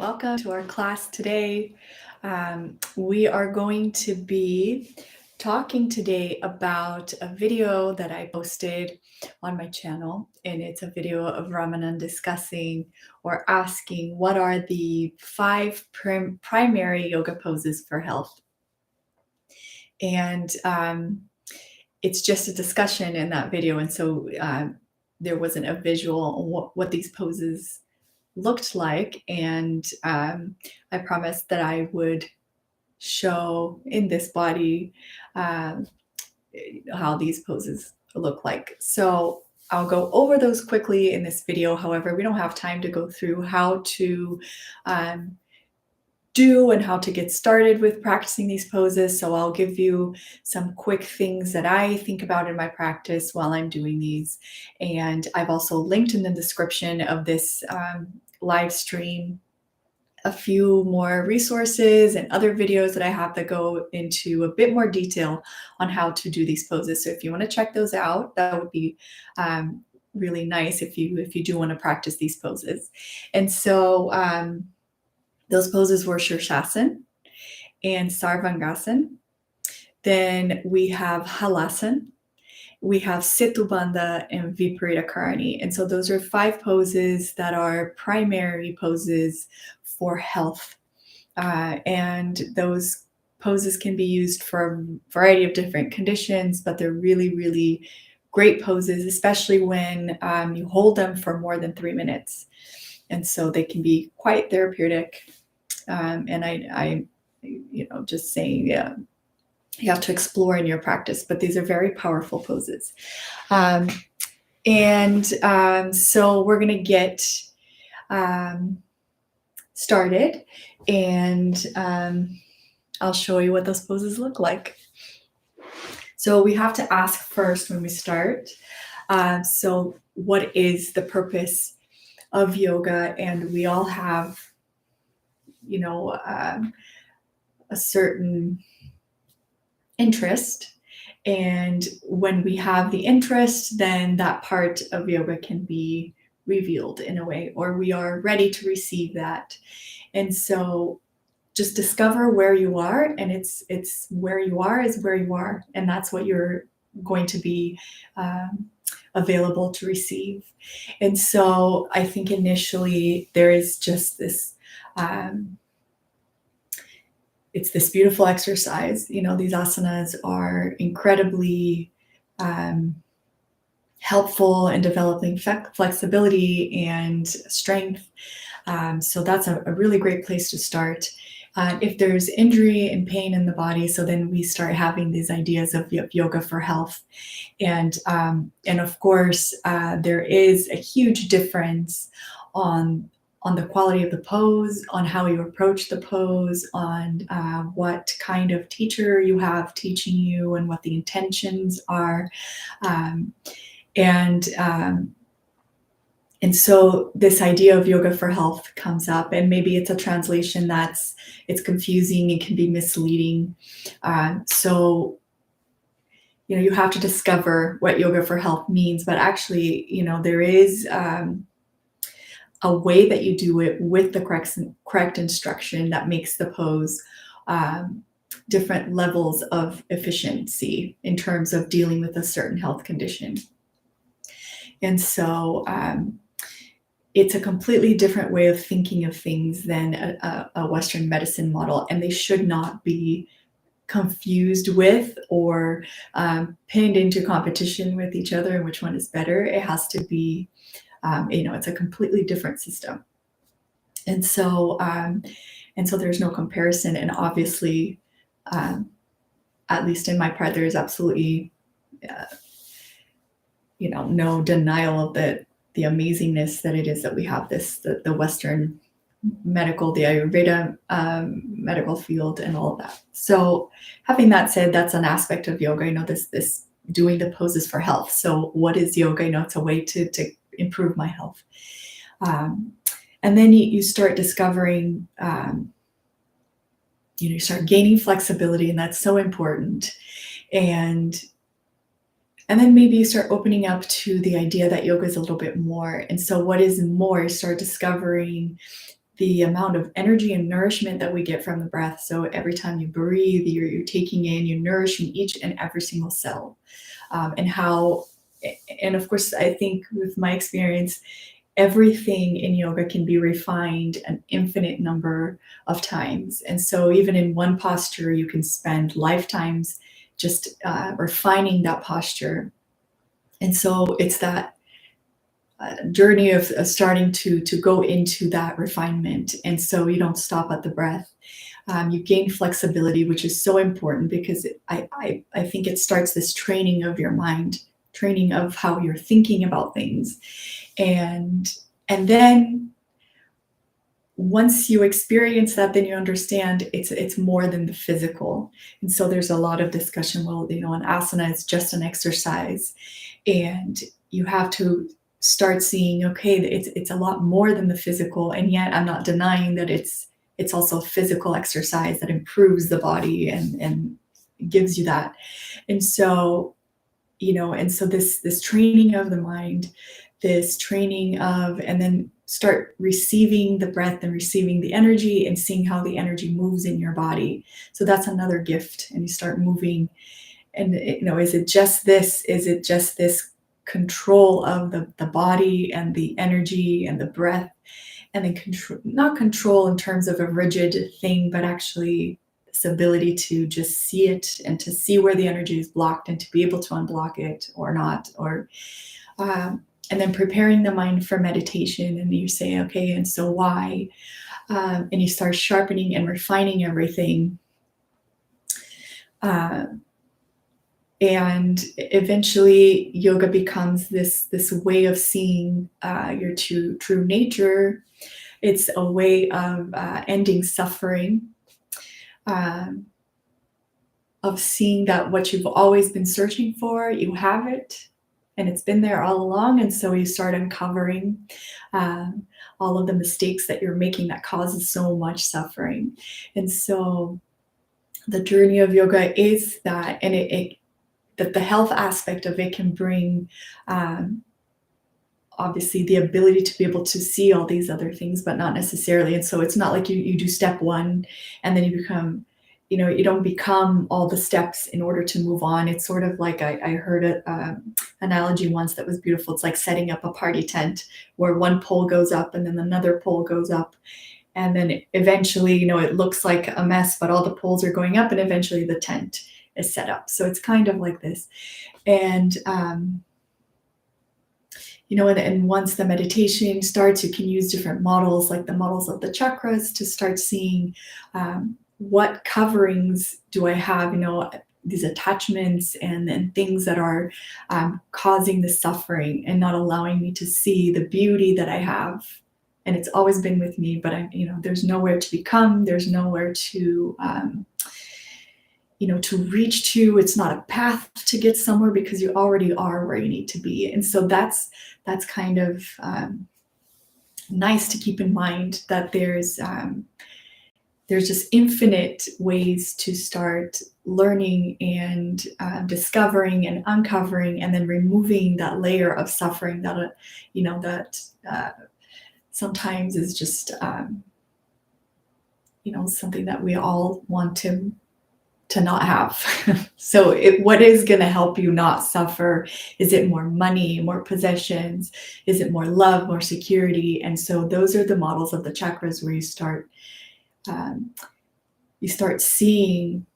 Welcome to our class today. We are going to be talking today about a video that I posted on my channel, and it's a video of Ramanan discussing or asking what are the 5 primary yoga poses for health. And it's just a discussion in that video, and so there wasn't a visual on what these poses looked like, and I promised that I would show in this body how these poses look like. So I'll go over those quickly in this video. However, we don't have time to go through how to do and how to get started with practicing these poses. So I'll give you some quick things that I think about in my practice while I'm doing these. And I've also linked in the description of this live stream a few more resources and other videos that I have that go into a bit more detail on how to do these poses. So if you want to check those out, that would be really nice if you do want to practice these poses. And so those poses were Sirsasana and Sarvangasana. Then we have Halasana, we have Setubhanda, and Viparita Karani. And so those are 5 poses that are primary poses for health. And those poses can be used for a variety of different conditions, but they're really, really great poses, especially when you hold them for more than 3 minutes. And so they can be quite therapeutic. And I just saying, you have to explore in your practice, but these are very powerful poses. So we're going to get started, and I'll show you what those poses look like. So we have to ask first when we start, so what is the purpose of yoga? And we all have a certain interest, and when we have the interest, then that part of yoga can be revealed in a way, or we are ready to receive that. And so just discover where you are, and it's where you are is where you are, and that's what you're going to be available to receive. And so I think initially there is just this it's this beautiful exercise. These asanas are incredibly helpful in developing flexibility and strength. So that's a really great place to start. If there's injury and pain in the body, so then we start having these ideas of yoga for health. And of course, there is a huge difference on the quality of the pose, on how you approach the pose, on what kind of teacher you have teaching you, and what the intentions are. And so this idea of yoga for health comes up, and maybe it's a translation it's confusing and can be misleading. So you have to discover what yoga for health means, but actually, there is a way that you do it with the correct instruction that makes the pose different levels of efficiency in terms of dealing with a certain health condition. And so it's a completely different way of thinking of things than a Western medicine model, and they should not be confused with or pinned into competition with each other and which one is better. It has to be it's a completely different system. And so there's no comparison. And obviously, at least in my part, there's absolutely, no denial of the amazingness that it is that we have the Western medical, the Ayurveda medical field, and all of that. So having that said, that's an aspect of yoga, this doing the poses for health. So what is yoga? It's a way to improve my health. And then you start discovering, you start gaining flexibility, and that's so important. And then maybe you start opening up to the idea that yoga is a little bit more. And so what is more? You start discovering the amount of energy and nourishment that we get from the breath. So every time you breathe, you're taking in, you're nourishing each and every single cell. And of course, I think with my experience, everything in yoga can be refined an infinite number of times. And so even in one posture, you can spend lifetimes just refining that posture. And so it's that journey of starting to go into that refinement. And so you don't stop at the breath. You gain flexibility, which is so important, because I think it starts this training of your mind, training of how you're thinking about things. And then once you experience that, then you understand it's more than the physical. And so there's a lot of discussion, well, an asana is just an exercise. And you have to start seeing, okay, it's a lot more than the physical. And yet I'm not denying that it's also a physical exercise that improves the body and gives you that. And so, this training of the mind, this training of, and then start receiving the breath and receiving the energy and seeing how the energy moves in your body. So that's another gift. And you start moving. And, is it just this? Is it just this control of the body and the energy and the breath? And then not control in terms of a rigid thing, but actually this ability to just see it and to see where the energy is blocked and to be able to unblock it or not. And then preparing the mind for meditation. And you say, okay, and so why? And you start sharpening and refining everything. And eventually yoga becomes this way of seeing your true nature. It's a way of ending suffering, of seeing that what you've always been searching for, you have it, and it's been there all along. And so you start uncovering all of the mistakes that you're making that causes so much suffering. And so the journey of yoga is that, and that the health aspect of it can bring obviously the ability to be able to see all these other things, but not necessarily. And so it's not like you do step one and then you become, you don't become all the steps in order to move on. It's sort of like I heard an analogy once that was beautiful. It's like setting up a party tent where one pole goes up and then another pole goes up. And then eventually, it looks like a mess, but all the poles are going up and eventually the tent is set up. So it's kind of like this. And, and once the meditation starts, you can use different models, like the models of the chakras, to start seeing what coverings do I have, these attachments and things that are causing the suffering and not allowing me to see the beauty that I have. And it's always been with me, but there's nowhere to become, there's nowhere to, to reach to. It's not a path to get somewhere because you already are where you need to be. And so that's kind of nice to keep in mind, that there's just infinite ways to start learning and discovering and uncovering and then removing that layer of suffering that, that sometimes is just, something that we all want to not have. So what is going to help you not suffer? Is it more money, more possessions? Is it more love, more security? And so those are the models of the chakras where you start seeing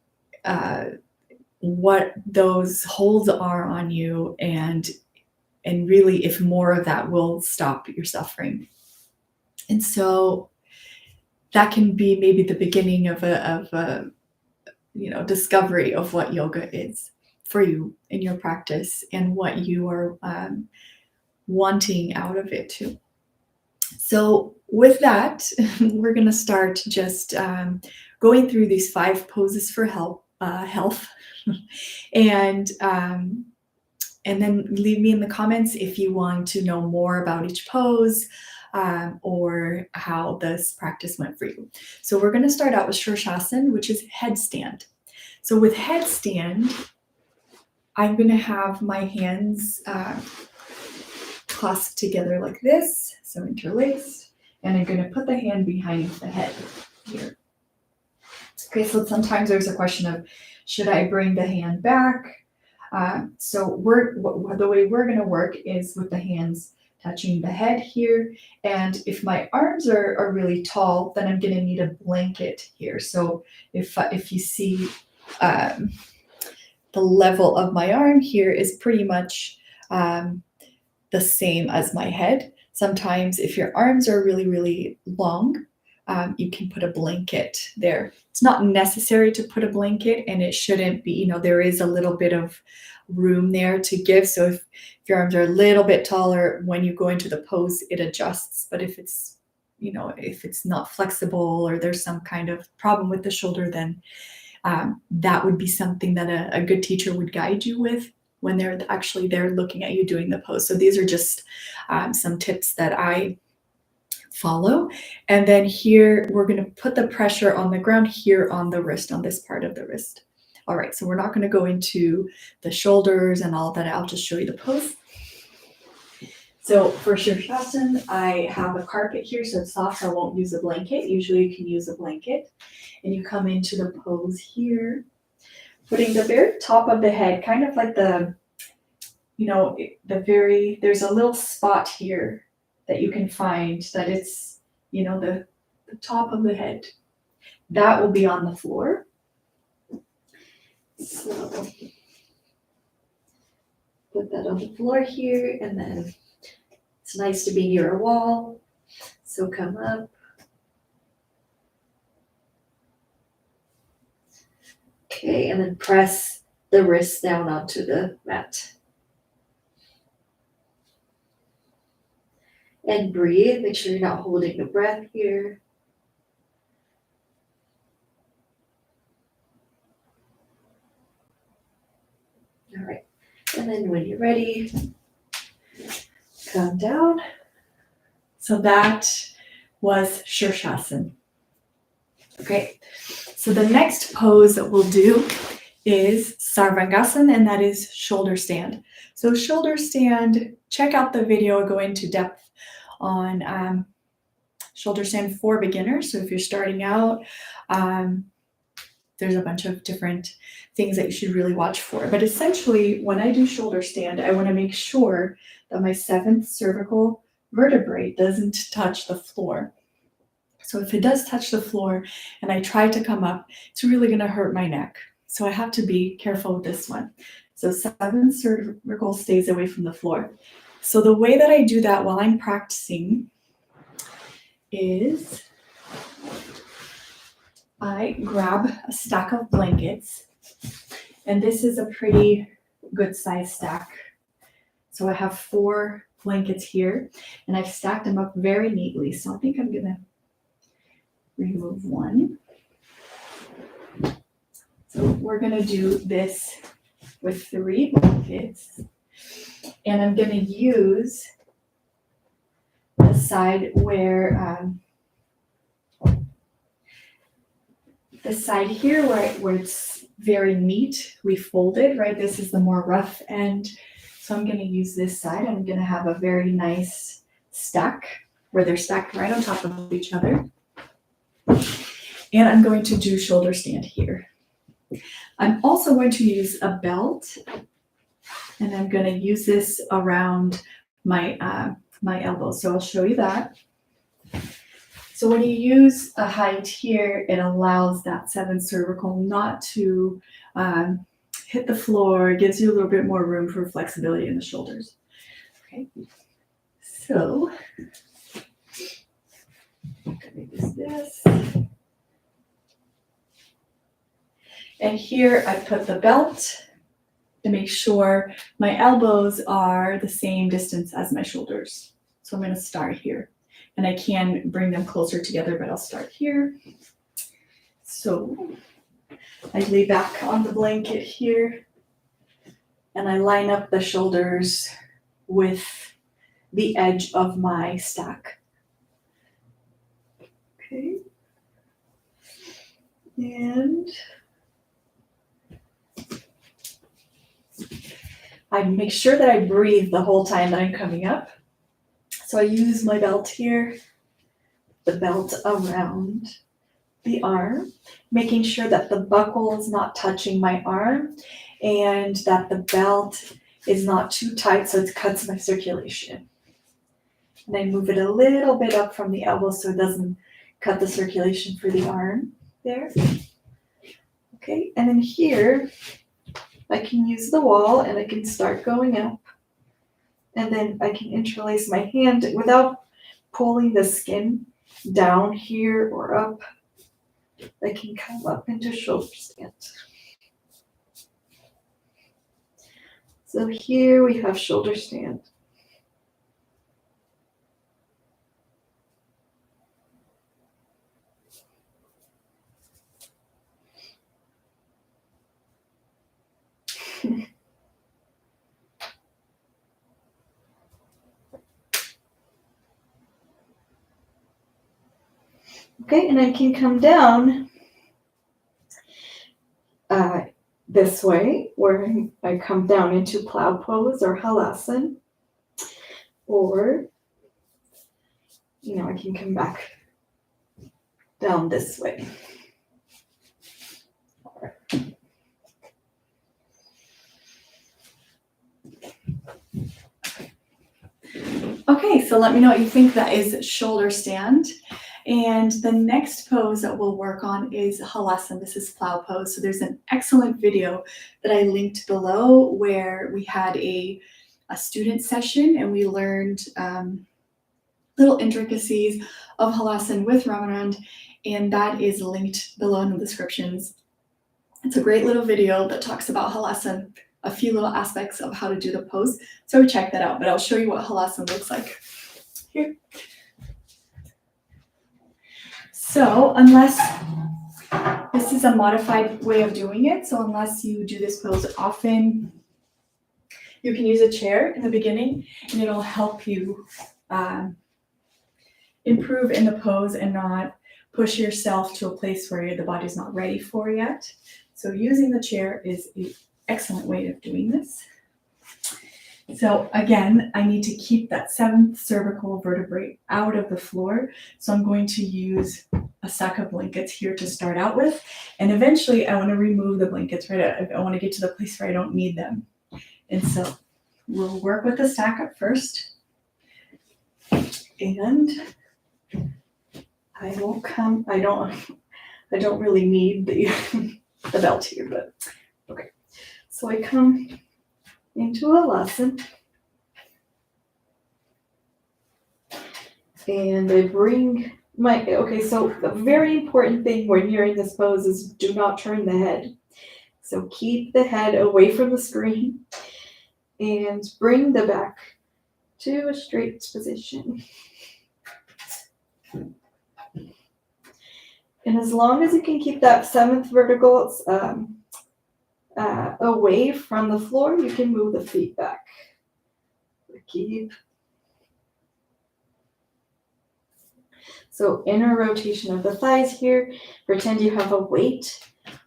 what those holds are on you, and really if more of that will stop your suffering. And so that can be maybe the beginning of a discovery of what yoga is for you in your practice and what you are wanting out of it too. So with that, we're going to start just going through these 5 poses for health, and then leave me in the comments if you want to know more about each pose, or how this practice went for you. So we're going to start out with Sirsasana, which is headstand. So with headstand, I'm going to have my hands clasped together like this, so interlaced, and I'm going to put the hand behind the head here. Okay, so sometimes there's a question of, should I bring the hand back? So the way we're going to work is with the hands touching the head here. And if my arms are really tall, then I'm going to need a blanket here. So if you see the level of my arm here is pretty much the same as my head. Sometimes if your arms are really, really long, you can put a blanket there. It's not necessary to put a blanket, and it shouldn't be, there is a little bit of room there to give. So if your arms are a little bit taller, when you go into the pose, it adjusts. But if it's, if it's not flexible or there's some kind of problem with the shoulder, then that would be something that a good teacher would guide you with when they're actually there looking at you doing the pose. So these are just some tips that I follow. And then here, we're going to put the pressure on the ground here on the wrist, on this part of the wrist. All right, so we're not going to go into the shoulders and all that. I'll just show you the pose. So for Sirsasana, I have a carpet here, so it's soft. I won't use a blanket. Usually you can use a blanket. And you come into the pose here, putting the very top of the head, kind of like there's a little spot here that you can find that it's, the top of the head. That will be on the floor. So put that on the floor here, and then it's nice to be near a wall. So come up. Okay, and then press the wrist down onto the mat. And breathe. Make sure you're not holding the breath here. All right. And then when you're ready, come down. So that was Sirsasana. Okay. So the next pose that we'll do is Sarvangasana, and that is shoulder stand. So shoulder stand, check out the video, go into depth on shoulder stand for beginners. So if you're starting out, there's a bunch of different things that you should really watch for. But essentially, when I do shoulder stand, I want to make sure that my 7th cervical vertebrae doesn't touch the floor. So if it does touch the floor and I try to come up, it's really going to hurt my neck. So I have to be careful with this one. So 7th cervical stays away from the floor. So the way that I do that while I'm practicing is I grab a stack of blankets, and this is a pretty good size stack. So I have 4 blankets here, and I've stacked them up very neatly. So I think I'm gonna remove one. So we're gonna do this with 3 blankets, and I'm gonna use the side where the side here where it's very neat, we folded, right? This is the more rough end. So I'm going to use this side. I'm going to have a very nice stack where they're stacked right on top of each other. And I'm going to do shoulder stand here. I'm also going to use a belt, and I'm going to use this around my my elbows. So I'll show you that. So when you use a height here, it allows that 7th cervical not to hit the floor. It gives you a little bit more room for flexibility in the shoulders. Okay, so I'm going to use this. And here I put the belt to make sure my elbows are the same distance as my shoulders. So I'm going to start here. And I can bring them closer together, but I'll start here. So I lay back on the blanket here, and I line up the shoulders with the edge of my stack. Okay. And I make sure that I breathe the whole time that I'm coming up. So I use my belt here, the belt around the arm, making sure that the buckle is not touching my arm and that the belt is not too tight so it cuts my circulation. And I move it a little bit up from the elbow so it doesn't cut the circulation for the arm there. Okay, and then here I can use the wall and I can start going up. And then I can interlace my hand without pulling the skin down here or up. I can come up into shoulder stand. So here we have shoulder stand. Okay, and I can come down this way, where I come down into Plow Pose or Halasana, or, I can come back down this way. All right. Okay, so let me know what you think. That is shoulder stand. And the next pose that we'll work on is Halasana. This is Plow Pose. So there's an excellent video that I linked below where we had a student session and we learned little intricacies of Halasana with Ramanand, and that is linked below in the descriptions. It's a great little video that talks about Halasana, a few little aspects of how to do the pose. So check that out, but I'll show you what Halasana looks like here. So unless, this is a modified way of doing it, so unless you do this pose often, you can use a chair in the beginning and it'll help you improve in the pose and not push yourself to a place where the body's not ready for yet. So using the chair is an excellent way of doing this. So again, I need to keep that 7th cervical vertebrae out of the floor. So I'm going to use a stack of blankets here to start out with. And eventually I want to remove the blankets, right? I want to get to the place where I don't need them. And so we'll work with the stack up first. And I don't really need the belt here, but okay. So I come into Halasana and I bring so the very important thing when you're in this pose is do not turn the head. So keep the head away from the screen and bring the back to a straight position. And as long as you can keep that 7th vertical away from the floor, you can move the feet back. Keep. So inner rotation of the thighs here. Pretend you have a weight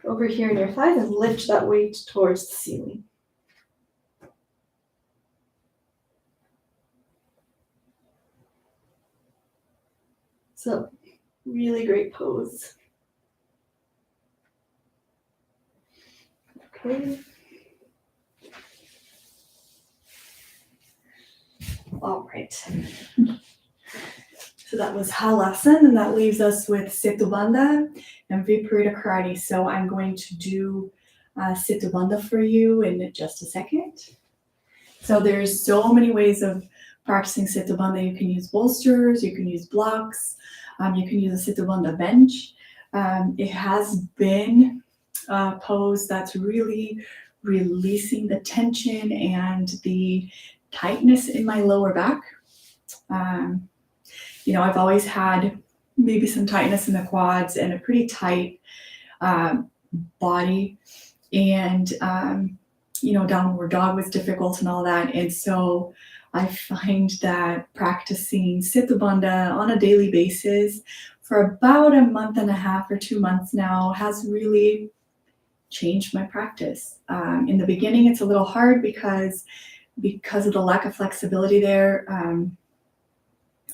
over here in your thighs and lift that weight towards the ceiling. So really great pose. Okay. All right. So that was Halasana, and that leaves us with Setubhanda and Viparita Karani. So I'm going to do Setubhanda for you in just a second. So there's so many ways of practicing Setubhanda. You can use bolsters, you can use blocks, you can use a Setubhanda bench. It has been a pose that's really releasing the tension and the tightness in my lower back. I've always had maybe some tightness in the quads and a pretty tight body, and downward dog was difficult and all that. And so I find that practicing Setubhanda on a daily basis for about a month and a half or 2 months now has really changed my practice. In the beginning, it's a little hard because of the lack of flexibility there.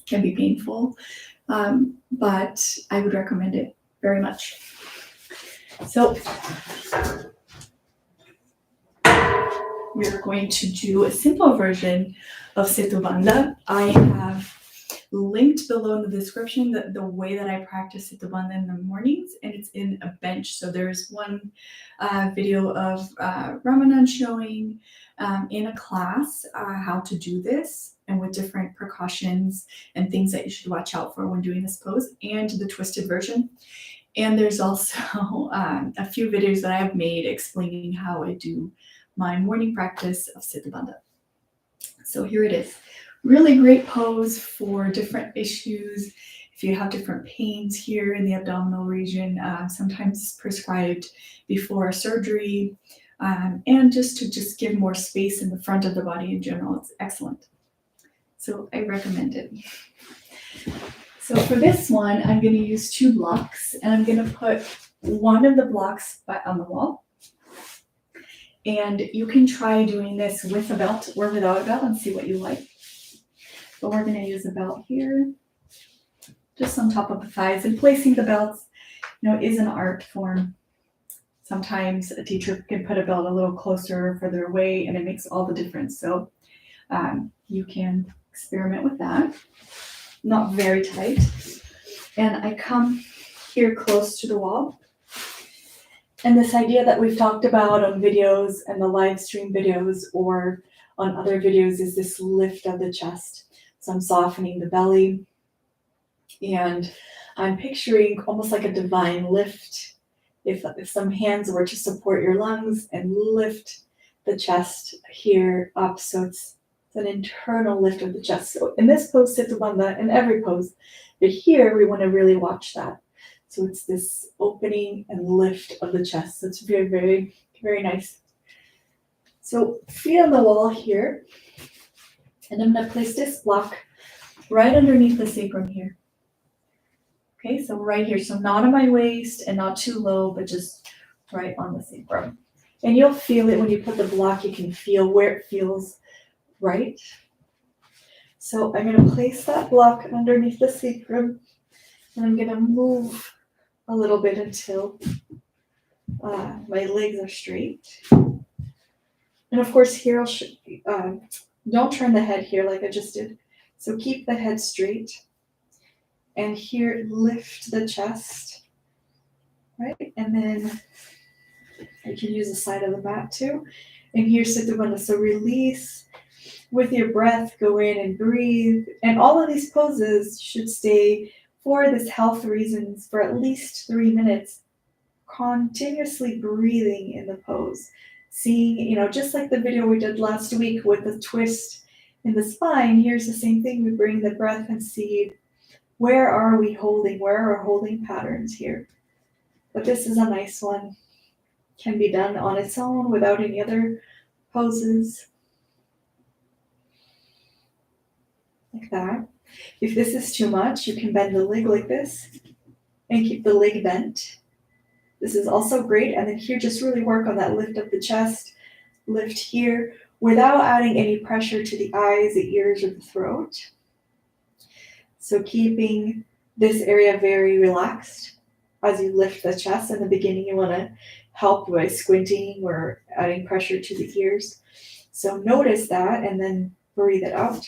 can be painful, but I would recommend it very much. So we're going to do a simple version of Setubhanda. I have linked below in the description the way that I practice Setubhanda in the mornings, and it's in a bench. So there's one video of Ramanan showing in a class how to do this, and with different precautions and things that you should watch out for when doing this pose, and the twisted version. And there's also a few videos that I have made explaining how I do my morning practice of Setubhanda. So here it is. Really great pose for different issues. If you have different pains here in the abdominal region, sometimes prescribed before surgery, and just to give more space in the front of the body in general, it's excellent. So I recommend it. So for this one, I'm going to use 2 blocks, and I'm going to put one of the blocks on the wall. And you can try doing this with a belt or without a belt and see what you like. But we're going to use a belt here, just on top of the thighs. And placing the belts, is an art form. Sometimes a teacher can put a belt a little closer or further away, and it makes all the difference. So you can experiment with that. Not very tight. And I come here close to the wall. And this idea that we've talked about on videos and the live stream videos or on other videos is this lift of the chest. So I'm softening the belly, and I'm picturing almost like a divine lift. If some hands were to support your lungs and lift the chest here up. So it's an internal lift of the chest. So in this pose, Setubhanda, in every pose, but here we want to really watch that. So it's this opening and lift of the chest. So it's very, very, very nice. So feet on the wall here. And I'm going to place this block right underneath the sacrum here. Okay, so right here. So not on my waist and not too low, but just right on the sacrum. And you'll feel it when you put the block. You can feel where it feels right. So I'm going to place that block underneath the sacrum. And I'm going to move a little bit until my legs are straight. And of course here, don't turn the head here like I just did. So keep the head straight. And here, lift the chest, right? And then I can use the side of the mat too. And here's Setubhanda. So release with your breath, go in and breathe. And all of these poses should stay, for this health reasons, for at least 3 minutes, continuously breathing in the pose. Seeing, just like the video we did last week with the twist in the spine, here's the same thing. We bring the breath and see where are we holding, where are our holding patterns here. But this is a nice one. Can be done on its own without any other poses. Like that. If this is too much, you can bend the leg like this and keep the leg bent. This is also great. And then here, just really work on that lift of the chest, lift here, without adding any pressure to the eyes, the ears, or the throat. So keeping this area very relaxed as you lift the chest. In the beginning, you want to help by squinting or adding pressure to the ears. So notice that and then breathe it out.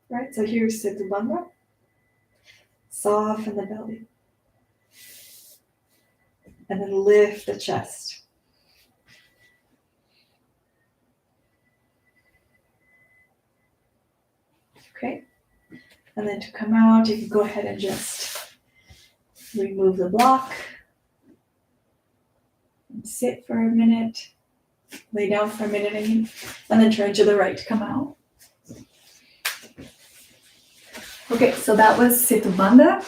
Right, so here's Setubhanda. Soften the belly. And then lift the chest. Okay, and then to come out, you can go ahead and just remove the block. And sit for a minute. Lay down for a minute, and then turn to the right to come out. Okay, so that was Setubhanda.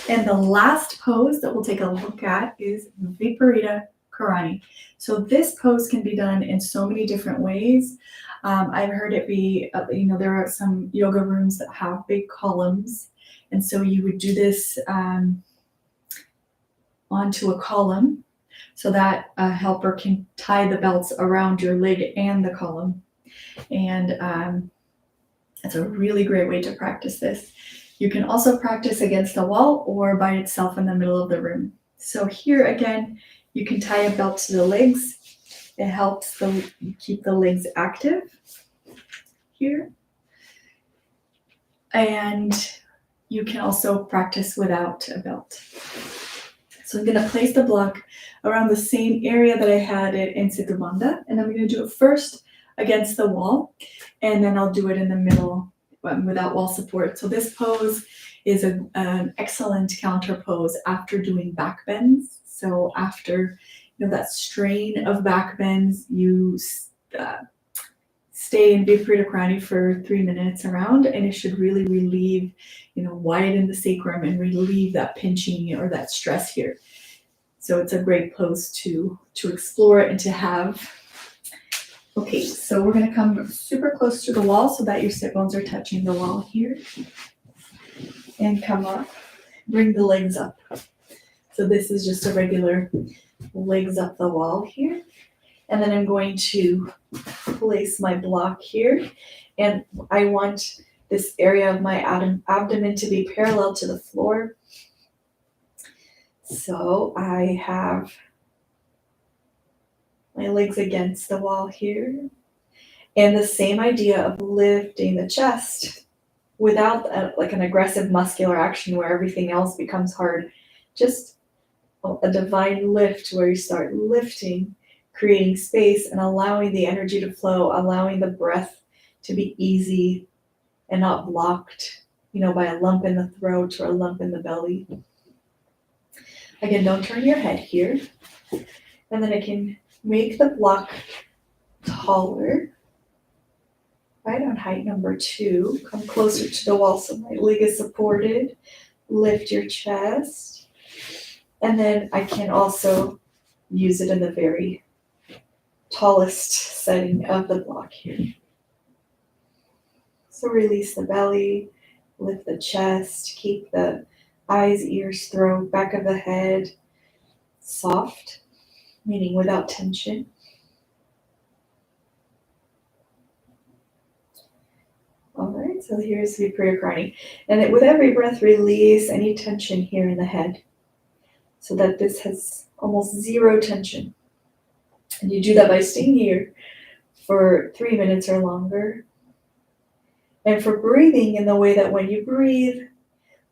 And the last pose that we'll take a look at is Viparita Karani. So this pose can be done in so many different ways. I've heard it be, there are some yoga rooms that have big columns. And so you would do this onto a column so that a helper can tie the belts around your leg and the column. And It's a really great way to practice this. You can also practice against the wall or by itself in the middle of the room. So here again, you can tie a belt to the legs. It helps keep the legs active here. And you can also practice without a belt. So I'm going to place the block around the same area that I had it in Setubhanda, and I'm going to do it first against the wall, and then I'll do it in the middle without wall support. So this pose is an excellent counter pose after doing back bends. So after that strain of back bends, you stay in Viparita Karani for 3 minutes around, and it should really relieve, widen the sacrum and relieve that pinching or that stress here. So it's a great pose to explore and to have. Okay, so we're gonna come super close to the wall so that your sit bones are touching the wall here. And come up, bring the legs up. So this is just a regular legs up the wall here. And then I'm going to place my block here. And I want this area of my abdomen to be parallel to the floor. So I have my legs against the wall here. And the same idea of lifting the chest without an aggressive muscular action where everything else becomes hard. Just a divine lift where you start lifting, creating space and allowing the energy to flow, allowing the breath to be easy and not blocked, by a lump in the throat or a lump in the belly. Again, don't turn your head here. And then I can make the block taller, right on height number 2. Come closer to the wall so my leg is supported. Lift your chest. And then I can also use it in the very tallest setting of the block here. So release the belly, lift the chest, keep the eyes, ears, throat, back of the head soft, meaning without tension. All right, so here's Viparita Karani. And with every breath, release any tension here in the head so that this has almost zero tension. And you do that by staying here for 3 minutes or longer. And for breathing in the way that when you breathe,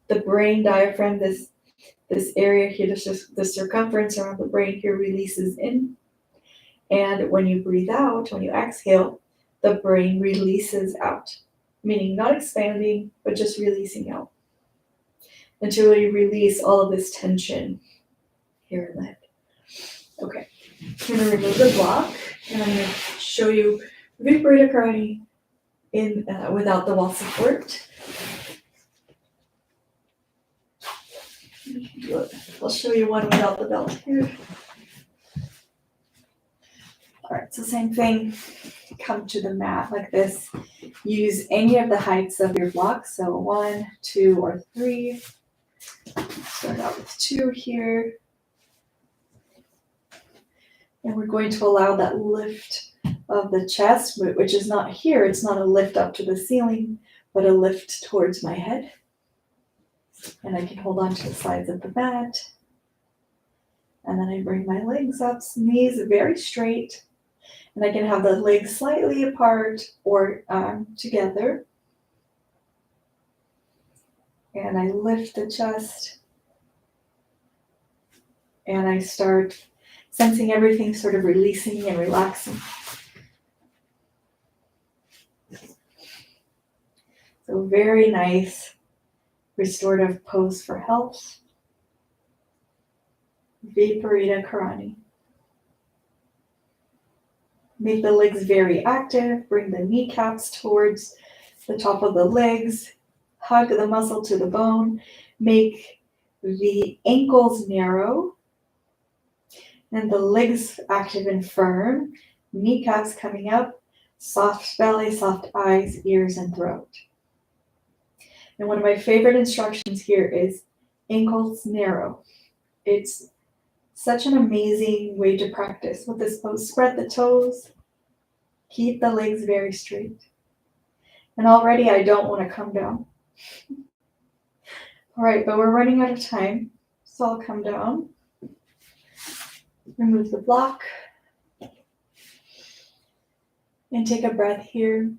the brain diaphragm, this area here, the circumference around the brain here releases in. And when you breathe out, when you exhale, the brain releases out, meaning not expanding, but just releasing out until you release all of this tension here in the head. Okay, I'm going to remove the block and I'm going to show you Viparita Karani without the wall support. I'll show you one without the belt here. All right, so same thing. Come to the mat like this. Use any of the heights of your block. So 1, 2, or 3. Start out with 2 here. And we're going to allow that lift of the chest, which is not here. It's not a lift up to the ceiling, but a lift towards my head. And I can hold on to the sides of the mat. And then I bring my legs up, knees very straight. And I can have the legs slightly apart or together. And I lift the chest. And I start sensing everything sort of releasing and relaxing. So very nice restorative pose for health. Viparita Karani. Make the legs very active. Bring the kneecaps towards the top of the legs. Hug the muscle to the bone. Make the ankles narrow. And the legs active and firm. Kneecaps coming up. Soft belly, soft eyes, ears, and throat. And one of my favorite instructions here is ankles narrow. It's such an amazing way to practice with this pose. Spread the toes. Keep the legs very straight. And already I don't want to come down. All right, but we're running out of time. So I'll come down, remove the block, and take a breath here.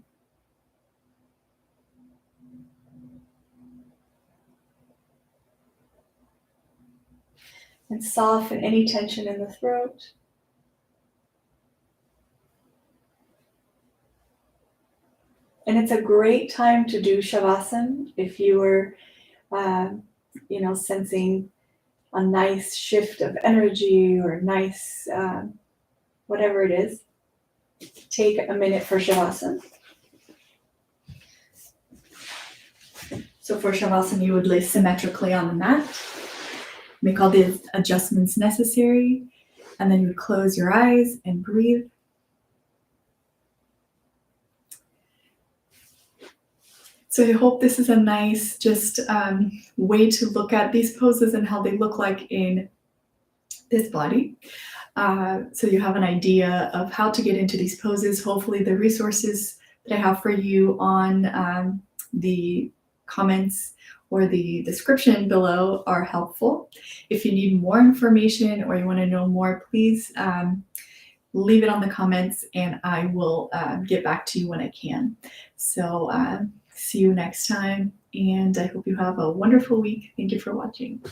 And soften any tension in the throat. And it's a great time to do Shavasana if you are, sensing a nice shift of energy or nice, whatever it is. Take a minute for Shavasana. So for Shavasana, you would lay symmetrically on the mat. Make all the adjustments necessary. And then you close your eyes and breathe. So I hope this is a nice way to look at these poses and how they look like in this body. So you have an idea of how to get into these poses. Hopefully the resources that I have for you on the comments or the description below are helpful. If you need more information or you want to know more, please leave it on the comments and I will get back to you when I can. So see you next time, and I hope you have a wonderful week. Thank you for watching.